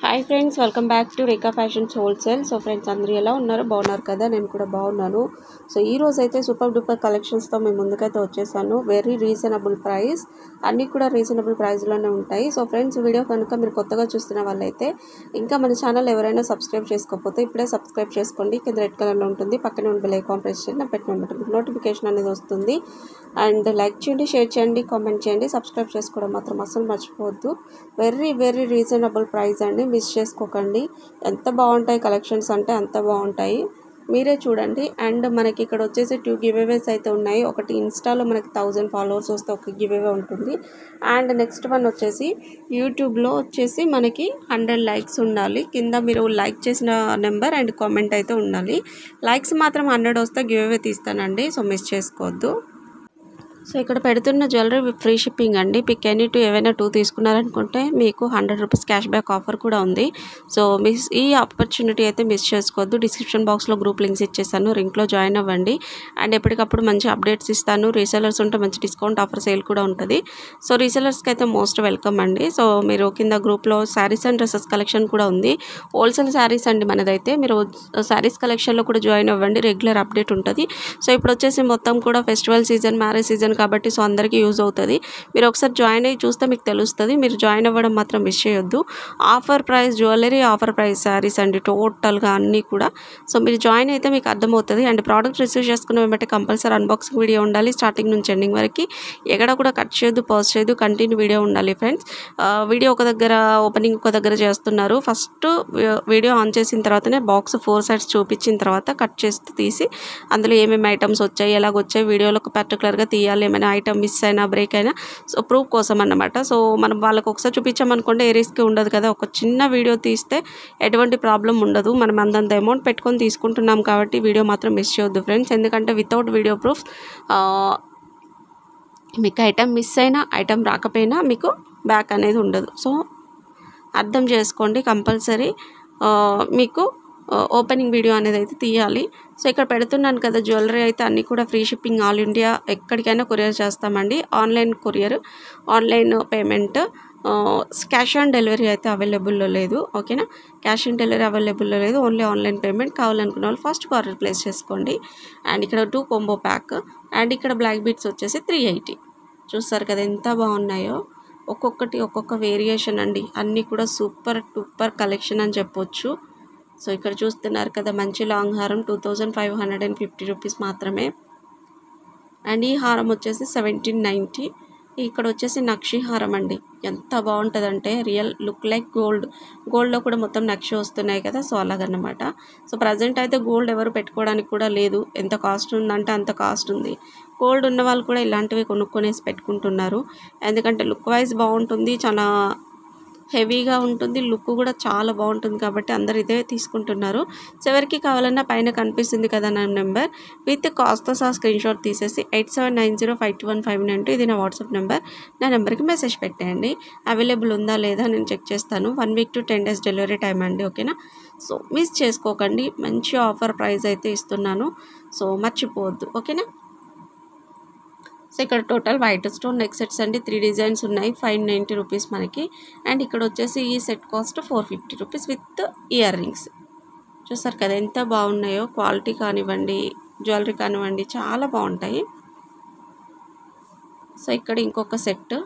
Hi friends, welcome back to Rekha fashions wholesale. So friends, అందరూ ఎలా ఉన్నారు? బాగున్నారు కదా? నేను కూడా బాగున్నాను. సో ఈ రోజు అయితే సూపర్ డూపర్ కలెక్షన్స్తో మేము ముందుకైతే వచ్చేసాను. వెరీ రీజనబుల్ ప్రైస్, అన్నీ కూడా రీజనబుల్ ప్రైస్లోనే ఉంటాయి. సో ఫ్రెండ్స్, వీడియో కనుక మీరు కొత్తగా చూస్తున్న వాళ్ళైతే ఇంకా మన ఛానల్ ఎవరైనా సబ్స్క్రైబ్ చేసుకోకపోతే ఇప్పుడే సబ్స్క్రైబ్ చేసుకోండి. కింద రెడ్ కలర్లో ఉంటుంది, పక్కనే ఉన్న బెల్ ఐకాన్ ప్రెస్ చేయండి. పెట్టిన నోటిఫికేషన్ అనేది వస్తుంది. అండ్ లైక్ చేయండి, షేర్ చేయండి, కామెంట్ చేయండి. సబ్స్క్రైబ్ చేసుకోవడం మాత్రం అస్సలు మర్చిపోవద్దు. వెరీ రీజనబుల్ ప్రైస్ అండి, మిస్ చేసుకోకండి. ఎంత బాగుంటాయి కలెక్షన్స్ అంటే అంత బాగుంటాయి, మీరే చూడండి. అండ్ మనకి ఇక్కడ వచ్చేసి 2 గివ్అవేస్ అయితే ఉన్నాయి. ఒకటి ఇన్స్టాలో మనకి 1000 ఫాలోవర్స్ వస్తే ఒక గివ్అవే ఉంటుంది. అండ్ నెక్స్ట్ వన్ వచ్చేసి యూట్యూబ్లో వచ్చేసి మనకి 100 లైక్స్ ఉండాలి. కింద మీరు లైక్ చేసిన నెంబర్ అండ్ కామెంట్ అయితే ఉండాలి. లైక్స్ మాత్రం 100 వస్తే గివ్అవే తీస్తానండి, సో మిస్ చేసుకోవద్దు. సో ఇక్కడ పెడుతున్న జ్యువెలరీ ఫ్రీ షిప్పింగ్ అండి. పిక్ ఎనీ టూ ఏవైనా 2 తీసుకున్నారనుకుంటే మీకు 100 రూపీస్ క్యాష్ బ్యాక్ ఆఫర్ కూడా ఉంది. సో ఈ ఆపర్చునిటీ అయితే మిస్ చేసుకోవద్దు. డిస్క్రిప్షన్ బాక్స్లో గ్రూప్ లింక్స్ ఇచ్చేసాను, లింక్లో జాయిన్ అవ్వండి. అండ్ ఎప్పటికప్పుడు మంచి అప్డేట్స్ ఇస్తాను. రీసెలర్స్ ఉంటే మంచి డిస్కౌంట్ ఆఫర్ సేల్ కూడా ఉంటుంది. సో రీసెలర్స్కి అయితే మోస్ట్ వెల్కమ్ అండి. సో మీరు కింద గ్రూప్లో శారీస్ అండ్ డ్రెస్సెస్ కలెక్షన్ కూడా ఉంది. హోల్సేల్ శారీస్ అండి మనదైతే. మీరు శారీస్ కలెక్షన్లో కూడా జాయిన్ అవ్వండి, రెగ్యులర్ అప్డేట్ ఉంటుంది. సో ఇప్పుడు వచ్చేసి మొత్తం కూడా ఫెస్టివల్ సీజన్, మ్యారేజ్ సీజన్ కాబట్టి సో అందరికీ యూజ్ అవుతుంది. మీరు ఒకసారి జాయిన్ అయ్యి చూస్తే మీకు తెలుస్తుంది. మీరు జాయిన్ అవ్వడం మాత్రం మిస్ చేయొద్దు. Offer price jewellery, offer price saris అండి, టోటల్గా అన్నీ కూడా. సో మీరు జాయిన్ అయితే మీకు అర్థమవుతుంది. అండ్ ప్రోడక్ట్ రిసీవ్ చేసుకున్న వెంటనే కంపల్సరీ అన్బాక్సింగ్ వీడియో ఉండాలి. స్టార్టింగ్ నుంచి ఎండింగ్ వరకు ఎక్కడ కూడా కట్ చేయొద్దు, పాజ్ చేయొద్దు, కంటిన్యూ వీడియో ఉండాలి ఫ్రెండ్స్. వీడియో ఒక దగ్గర, ఓపెనింగ్ ఒక దగ్గర చేస్తున్నారు. ఫస్ట్ వీడియో ఆన్ చేసిన తర్వాతనే బాక్స్ 4 సైడ్స్ చూపించిన తర్వాత కట్ చేసి తీసి అందులో ఏమేమి ఐటమ్స్ వచ్చాయి, ఎలాగొచ్చాయి వీడియోలో పర్టికులర్గా తీయాలి. ఏమైనా ఐటమ్ మిస్ అయినా, బ్రేక్ అయినా సో ప్రూఫ్ కోసం అన్నమాట. సో మనం వాళ్ళకి ఒకసారి చూపించామనుకోండి, ఏ రిస్క్ ఉండదు కదా. ఒక చిన్న వీడియో తీస్తే ఎటువంటి ప్రాబ్లం ఉండదు. మనం అంతంత అమౌంట్ పెట్టుకొని తీసుకుంటున్నాం కాబట్టి వీడియో మాత్రం మిస్ చేయొద్దు ఫ్రెండ్స్. ఎందుకంటే వితౌట్ వీడియో ప్రూఫ్ మీకు ఐటమ్ మిస్ అయినా, ఐటమ్ రాకపోయినా మీకు బ్యాక్ అనేది ఉండదు. సో అర్థం చేసుకోండి. కంపల్సరీ మీకు ఓపెనింగ్ వీడియో అనేది అయితే తీయాలి. సో ఇక్కడ పెడుతున్నాను కదా, జ్యువెలరీ అయితే అన్నీ కూడా ఫ్రీ షిప్పింగ్, ఆల్ ఇండియా ఎక్కడికైనా కొరియర్ చేస్తామండి. Online courier, online payment, cash on delivery అయితే అవైలబుల్లో లేదు. ఓకేనా, క్యాష్ ఆన్ డెలివరీ అవైలబుల్లో లేదు, ఓన్లీ ఆన్లైన్ పేమెంట్. కావాలనుకున్న వాళ్ళు ఫస్ట్ ఆర్డర్ ప్లేస్ చేసుకోండి. అండ్ ఇక్కడ 2 కాంబో ప్యాక్. అండ్ ఇక్కడ బ్లాక్ బీట్స్ వచ్చేసి 380. చూస్తారు కదా ఎంత బాగున్నాయో. ఒక్కొక్కటి ఒక్కొక్క వేరియేషన్ అండి, అన్నీ కూడా సూపర్ డూపర్ కలెక్షన్ అని చెప్పొచ్చు. సో ఇక్కడ చూస్తున్నారు కదా, మంచి లాంగ్ హారం 2550 రూపీస్ మాత్రమే. అండ్ ఈ హారం వచ్చేసి 1790. ఇక్కడ వచ్చేసి నక్షి హారం అండి, ఎంత బాగుంటుందంటే రియల్ లుక్ లైక్ గోల్డ్లో కూడా మొత్తం నక్షి వస్తున్నాయి కదా, సో అలాగన్నమాట. సో ప్రజెంట్ అయితే గోల్డ్ ఎవరు పెట్టుకోవడానికి కూడా లేదు. ఎంత కాస్ట్ ఉందంటే అంత కాస్ట్ ఉంది. గోల్డ్ ఉన్న వాళ్ళు కూడా ఇలాంటివి కొనుక్కొనేసి పెట్టుకుంటున్నారు. ఎందుకంటే లుక్ వైజ్ బాగుంటుంది, చాలా హెవీగా ఉంటుంది, లుక్ కూడా చాలా బాగుంటుంది కాబట్టి అందరు ఇదే తీసుకుంటున్నారు. సో ఎవరికి కావాలన్నా పైన కనిపిస్తుంది కదా నా నెంబర్, విత్ కాస్ట్తో సహా స్క్రీన్ షాట్ తీసేసి 8790521592 ఇది నా వాట్సాప్ నెంబర్. నా నెంబర్కి మెసేజ్ పెట్టేయండి. అవైలబుల్ ఉందా లేదా నేను చెక్ చేస్తాను. 1 week to 10 days delivery time అండి. ఓకేనా, సో మిస్ చేసుకోకండి. మంచి ఆఫర్ ప్రైస్ అయితే ఇస్తున్నాను, సో మర్చిపోవద్దు. ఓకేనా. సో ఇక్కడ total white stone neck sets అండి, 3 డిజైన్స్ ఉన్నాయి, 590 రూపీస్ మనకి. అండ్ ఇక్కడ వచ్చేసి ఈ set cost 450 rupees with ear rings. చూసారు కదా ఎంత బాగున్నాయో. క్వాలిటీ కానివ్వండి, జ్యువెలరీ కానివ్వండి, చాలా బాగుంటాయి. సో ఇక్కడ ఇంకొక సెట్.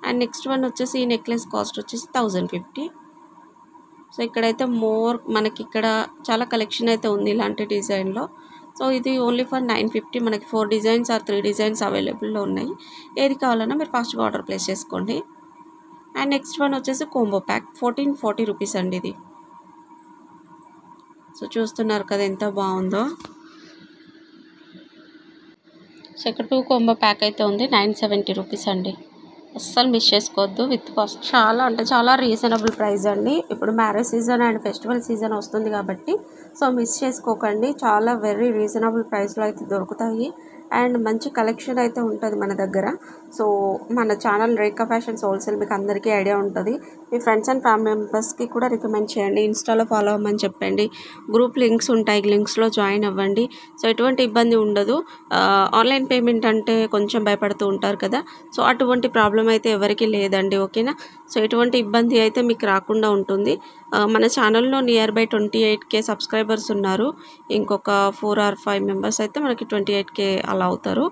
అండ్ నెక్స్ట్ వన్ వచ్చేసి ఈ నెక్లెస్ కాస్ట్ వచ్చేసి 1050. సో ఇక్కడైతే మనకి ఇక్కడ చాలా కలెక్షన్ అయితే ఉంది ఇలాంటి డిజైన్లో. సో ఇది ఓన్లీ ఫర్ 950. మనకి 4 డిజైన్స్ ఆర్ 3 డిజైన్స్ అవైలబుల్లో ఉన్నాయి. ఏది కావాలన్నా మీరు ఫాస్ట్గా ఆర్డర్ ప్లేస్ చేసుకోండి. అండ్ నెక్స్ట్ వన్ వచ్చేసి కోంబో ప్యాక్ 1440 రూపీస్ అండి ఇది. సో చూస్తున్నారు కదా ఎంత బాగుందో. సో ఇక్కడ 2 కోంబో ప్యాక్ అయితే ఉంది, 970 రూపీస్ అండి. అస్సలు మిస్ చేసుకోవద్దు. విత్ కాస్ట్ చాలా అంటే చాలా రీజనబుల్ ప్రైస్ అండి. ఇప్పుడు marriage season and festival season వస్తుంది కాబట్టి సో మిస్ చేసుకోకండి. చాలా వెరీ రీజనబుల్ ప్రైస్లో అయితే దొరుకుతాయి. అండ్ మంచి కలెక్షన్ అయితే ఉంటుంది మన దగ్గర. సో మన ఛానల్ రేఖా ఫ్యాషన్స్ హోల్సేల్ మీకు అందరికీ ఐడియా ఉంటుంది. మీ ఫ్రెండ్స్ అండ్ ఫ్యామిలీ మెంబర్స్కి కూడా రికమెండ్ చేయండి. ఇన్స్టాలో ఫాలో అవ్వమని చెప్పండి. గ్రూప్ లింక్స్ ఉంటాయి, లింక్స్లో జాయిన్ అవ్వండి. సో ఎటువంటి ఇబ్బంది ఉండదు. ఆన్లైన్ పేమెంట్ అంటే కొంచెం భయపడుతూ ఉంటారు కదా, సో అటువంటి ప్రాబ్లం అయితే ఎవరికీ లేదండి. ఓకేనా. సో ఎటువంటి ఇబ్బంది అయితే మీకు రాకుండా ఉంటుంది. మన ఛానల్లో నియర్ బై 28K సబ్స్క్రైబర్స్ ఉన్నారు. ఇంకొక 4 or 5 మెంబర్స్ అయితే మనకి 28K అలా అవుతారు.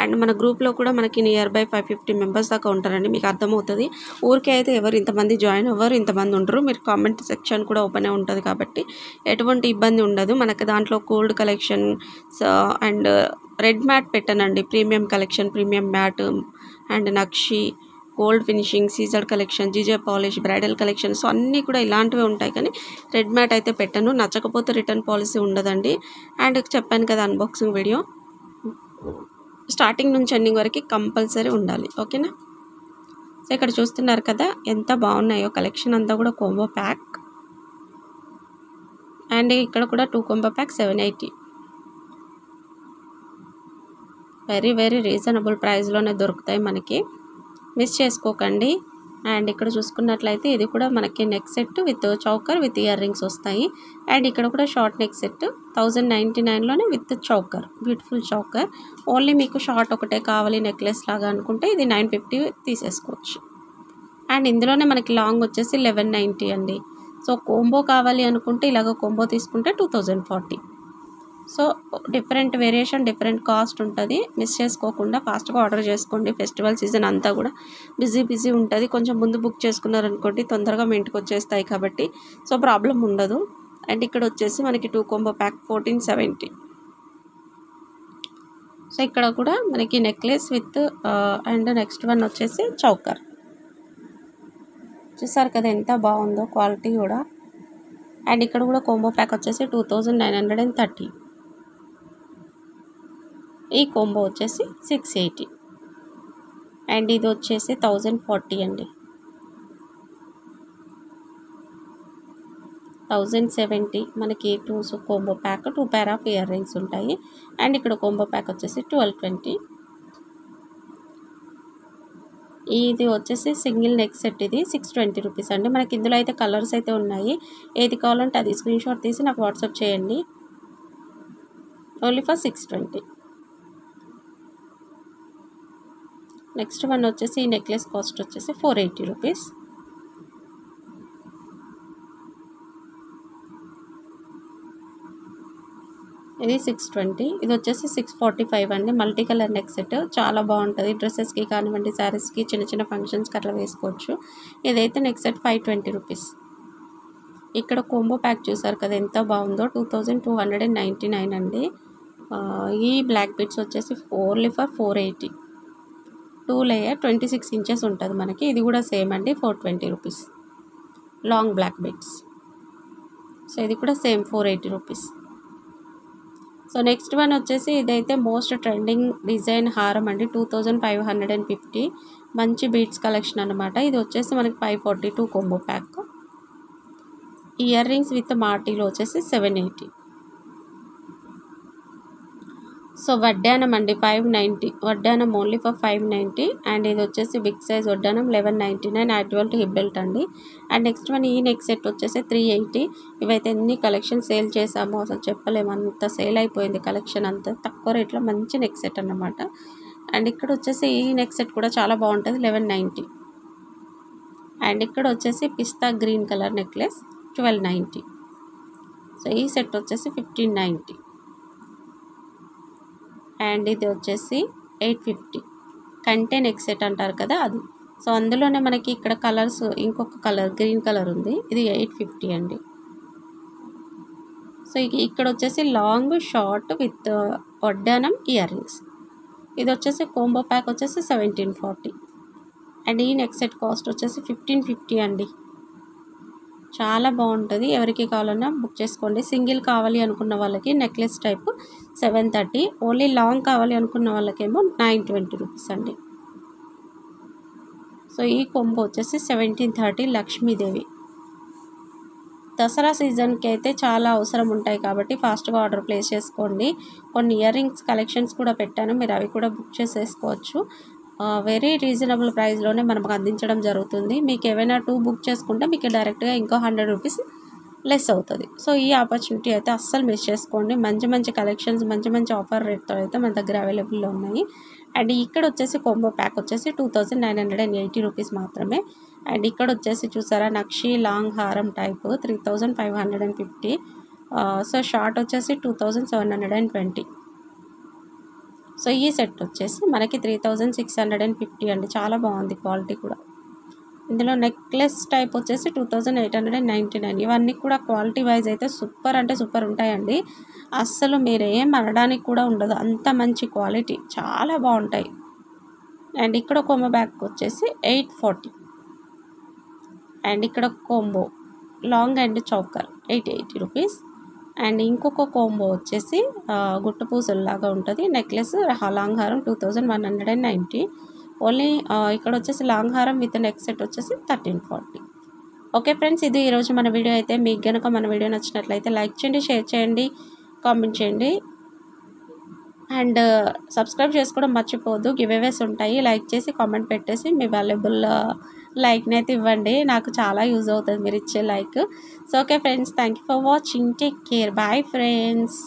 అండ్ మన గ్రూప్లో కూడా మనకి నియర్ బై 550 మెంబర్స్ దాకా ఉంటారండి. మీకు అర్థమవుతుంది. ఊరికే అయితే ఎవరు ఇంతమంది జాయిన్ అవ్వరు, ఇంతమంది ఉండరు. మీరు కామెంట్ సెక్షన్ కూడా ఓపెనే ఉంటుంది కాబట్టి ఎటువంటి ఇబ్బంది ఉండదు. మనకి దాంట్లో gold collection and red matte పెట్టానండి. Premium collection, premium matte and నక్షి, గోల్డ్ ఫినిషింగ్, సీజర్డ్ collection, GJ polish, bridal collection, so అన్నీ కూడా ఇలాంటివే ఉంటాయి. కానీ రెడ్ మ్యాట్ అయితే పెట్టాను. నచ్చకపోతే రిటర్న్ పాలసీ ఉండదండి. అండ్ చెప్పాను కదా అన్బాక్సింగ్ వీడియో స్టార్టింగ్ నుంచి ఎండింగ్ వరకు కంపల్సరీ ఉండాలి. ఓకేనా. సో ఇక్కడ చూస్తున్నారు కదా ఎంత బాగున్నాయో కలెక్షన్ అంతా కూడా కాంబో ప్యాక్. అండ్ ఇక్కడ కూడా 2 combo pack 780. Very very reasonable ప్రైస్లోనే దొరుకుతాయి మనకి, మిస్ చేసుకోకండి. అండ్ ఇక్కడ చూసుకున్నట్లయితే ఇది కూడా మనకి neck set with choker with earrings వస్తాయి. అండ్ ఇక్కడ కూడా షార్ట్ నెక్ సెట్ 1099లోనే with choker, beautiful choker. Only మీకు షార్ట్ ఒకటే కావాలి నెక్లెస్ లాగా అనుకుంటే ఇది 950 తీసేసుకోవచ్చు. అండ్ ఇందులోనే మనకి లాంగ్ వచ్చేసి 1190 అండి. సో కోంబో కావాలి అనుకుంటే ఇలాగ కోంబో తీసుకుంటే 2040. So different variation, different cost ఉంటుంది. మిస్ చేసుకోకుండా ఫాస్ట్గా ఆర్డర్ చేసుకోండి. ఫెస్టివల్ సీజన్ అంతా కూడా బిజీ ఉంటుంది. కొంచెం ముందు బుక్ చేసుకున్నారనుకోండి తొందరగా మీ ఇంటికి వచ్చేస్తాయి కాబట్టి సో ప్రాబ్లం ఉండదు. అండ్ ఇక్కడ వచ్చేసి మనకి 2 కాంబో ప్యాక్ 1470. సో ఇక్కడ కూడా మనకి necklace with and next one వచ్చేసి చౌకర్. చూసారు కదా ఎంత బాగుందో క్వాలిటీ కూడా. అండ్ ఇక్కడ కూడా కాంబో ప్యాక్ వచ్చేసి 2930. ఈ కాంబో వచ్చేసి 680. అండ్ ఇది వచ్చేసి 1040 అండి. 1070 మనకి 2 combo pack, 2 pair of ear rings ఉంటాయి. అండ్ ఇక్కడ కాంబో ప్యాక్ వచ్చేసి 1220. ఇది వచ్చేసి సింగిల్ నెక్ సెట్, ఇది 620 రూపీస్ అండి. మనకి ఇందులో అయితే కలర్స్ అయితే ఉన్నాయి. ఏది కావాలంటే అది స్క్రీన్ షాట్ తీసి నాకు వాట్సాప్ చేయండి. Only for 620. నెక్స్ట్ వన్ వచ్చేసి ఈ నెక్లెస్ కాస్ట్ వచ్చేసి 480 రూపీస్. ఇది 620. ఇది వచ్చేసి 645 అండి. మల్టీ కలర్ నెక్ సెట్ చాలా బాగుంటుంది. డ్రెస్సెస్కి కానివ్వండి, శారీస్కి, చిన్న చిన్న ఫంక్షన్స్కి అట్లా వేసుకోవచ్చు. ఇదైతే నెక్ సెట్ 520 రూపీస్. ఇక్కడ కోంబో ప్యాక్ చూసారు కదా ఎంత బాగుందో, 2299 అండి. ఈ బ్లాక్ బిట్స్ వచ్చేసి ఓన్లీ ఫర్ 480. 2 లేయర్ 26 ఇంచెస్ ఉంటుంది మనకి. ఇది కూడా సేమ్ అండి 420 rupees. Long black bits. So ఇది కూడా same 480 rupees. So next one వచ్చేసి ఇదైతే మోస్ట్ ట్రెండింగ్ డిజైన్ హారం అండి. 2550. మంచి బీట్స్ కలెక్షన్ అనమాట. ఇది వచ్చేసి మనకి 542 combo pack. Earrings with మార్టీలో వచ్చేసి 780. సో వడ్డానం అండి 590. వడ్డానం ఓన్లీ ఫర్ 590. అండ్ ఇది వచ్చేసి బిగ్ సైజ్ వడ్డానం 1199. యాక్చువల్ హిప్ బెల్ట్ అండి. అండ్ నెక్స్ట్ వన్ ఈ నెక్ సెట్ వచ్చేసి 380. ఇవైతే ఎన్ని కలెక్షన్ సేల్ చేసామో అసలు చెప్పలేము, అంత సేల్ అయిపోయింది కలెక్షన్ అంతా. తక్కువ రేట్లో మంచి నెక్ సెట్ అన్నమాట. అండ్ ఇక్కడ వచ్చేసి ఈ నెక్ సెట్ కూడా చాలా బాగుంటుంది 1190. అండ్ ఇక్కడ వచ్చేసి పిస్తా గ్రీన్ కలర్ నెక్లెస్ 1290. సో ఈ సెట్ వచ్చేసి 1590. అండ్ ఇది వచ్చేసి 850. కంటే నెక్ సెట్ అంటారు కదా అది. సో అందులోనే మనకి ఇక్కడ కలర్స్ ఇంకొక కలర్ గ్రీన్ కలర్ ఉంది. ఇది 850 అండి. సో ఇక్కడ వచ్చేసి లాంగ్ షార్ట్ విత్ వడ్డానం ఇయర్ రింగ్స్. ఇది వచ్చేసి కాంబో ప్యాక్ వచ్చేసి 1740. అండ్ ఈ నెక్ సెట్ కాస్ట్ వచ్చేసి 1550 అండి. చాలా బాగుంటుంది. ఎవరికి కావాలన్నా బుక్ చేసుకోండి. సింగిల్ కావాలి అనుకున్న వాళ్ళకి నెక్లెస్ టైప్ 730. ఓన్లీ లాంగ్ కావాలి అనుకున్న వాళ్ళకేమో 920 రూపీస్ అండి. సో ఈ కొంబో వచ్చేసి 1730 లక్ష్మీదేవి. దసరా సీజన్కి అయితే చాలా అవసరం ఉంటాయి కాబట్టి ఫాస్ట్గా ఆర్డర్ ప్లేస్ చేసుకోండి. కొన్ని ఇయర్ రింగ్స్ కలెక్షన్స్ కూడా పెట్టాను, మీరు అవి కూడా బుక్ చేసేసుకోవచ్చు. వెరీ రీజనబుల్ ప్రైస్లోనే మనకు అందించడం జరుగుతుంది. మీకు ఏవైనా 2 బుక్ చేసుకుంటే మీకు డైరెక్ట్గా ఇంకో 100 రూపీస్ లెస్ అవుతుంది. సో ఈ ఆపర్చునిటీ అయితే అస్సలు మిస్ చేసుకోండి. మంచి మంచి కలెక్షన్స్, మంచి మంచి ఆఫర్ రేట్తో అయితే మన దగ్గర అవైలబుల్లో ఉన్నాయి. అండ్ ఇక్కడ వచ్చేసి కాంబో ప్యాక్ వచ్చేసి 2980 రూపీస్ మాత్రమే. అండ్ ఇక్కడ వచ్చేసి చూసారా నక్షి లాంగ్ హారం టైప్ 3550. సో షార్ట్ వచ్చేసి 2720. సో ఈ సెట్ వచ్చేసి మనకి 3650 అండి. చాలా బాగుంది క్వాలిటీ కూడా. ఇందులో నెక్లెస్ టైప్ వచ్చేసి 2899. ఇవన్నీ కూడా క్వాలిటీ వైజ్ అయితే సూపర్ అంటే సూపర్ ఉంటాయండి. అస్సలు మీరేం అనడానికి కూడా ఉండదు, అంత మంచి క్వాలిటీ, చాలా బాగుంటాయి. అండ్ ఇక్కడ కాంబో బ్యాగ్ వచ్చేసి 840. అండ్ ఇక్కడ combo long and choker 880 rupees. And ఇంకొక కాంబో వచ్చేసి గుట్ట పూసల్లాగా ఉంటుంది నెక్లెస్ లాంగ్ హారం 2190. ఓన్లీ ఇక్కడ వచ్చేసి లాంగ్ హారం విత్ నెక్ సెట్ వచ్చేసి 1340. ఓకే ఫ్రెండ్స్, ఇది ఈరోజు మన వీడియో అయితే. మీకు కనుక మన వీడియో నచ్చినట్లయితే లైక్ చేయండి, షేర్ చేయండి, కామెంట్ చేయండి. అండ్ సబ్స్క్రైబ్ చేసుకోవడం మర్చిపోవద్దు. గివ్అవేస్ ఉంటాయి, లైక్ చేసి కామెంట్ పెట్టేసి మీ వాల్యుబుల్ లైక్ని అయితే ఇవ్వండి. నాకు చాలా యూజ్ అవుతుంది మీరు ఇచ్చే like. So okay friends, thank you for watching. Take care. Bye friends.